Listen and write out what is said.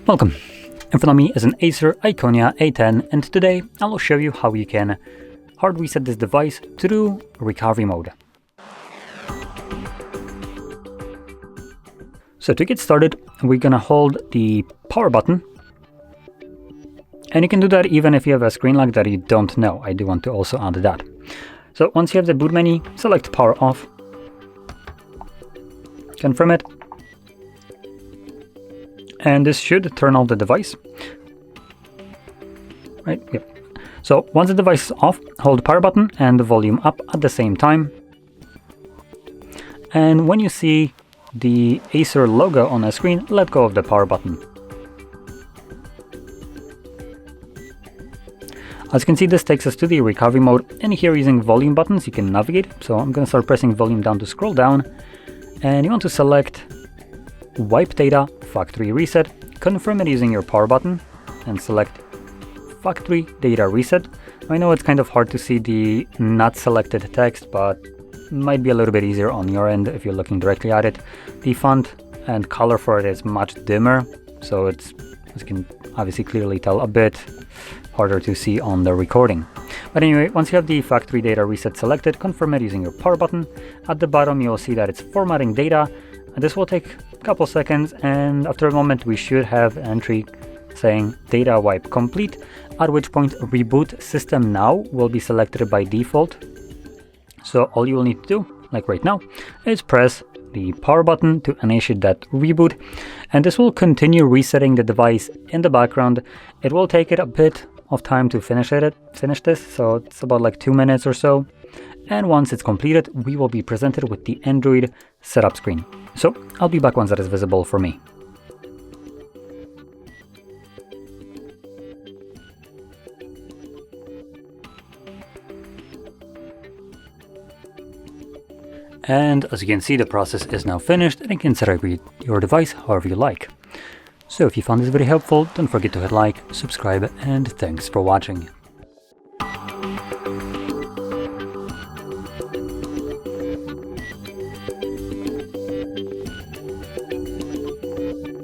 Welcome! In front of me is an ACER Iconia A10, and today I will show you how you can hard reset this device through recovery mode. So to get started, we're gonna hold the power button, and you can do that even if you have a screen lock that you don't know. I do want to also add that. So once you have the boot menu, select power off, confirm it, and this should turn off the device. Right, yep. So once the device is off, hold the power button and the volume up at the same time. And when you see the Acer logo on the screen, let go of the power button. As you can see, this takes us to the recovery mode, and here using volume buttons you can navigate. So I'm going to start pressing volume down to scroll down, and you want to select Wipe Data Factory Reset, confirm it using your power button, and select Factory Data Reset. I know it's kind of hard to see the not selected text, but it might be a little bit easier on your end if you're looking directly at it. The font and color for it is much dimmer, so it's, as you can obviously clearly tell, a bit harder to see on the recording. But anyway, once you have the Factory Data Reset selected, confirm it using your power button. At the bottom you'll see that it's formatting data. This will take a couple seconds, and after a moment we should have an entry saying data wipe complete, at which point reboot system now will be selected by default. So all you will need to do, like right now, is press the power button to initiate that reboot, and this will continue resetting the device in the background. It will take it a bit of time to finish this, so it's about like 2 minutes or so. And once it's completed, we will be presented with the Android setup screen. So I'll be back once that is visible for me. And as you can see, the process is now finished, and you can set up your device however you like. So if you found this video helpful, don't forget to hit like, subscribe, and thanks for watching.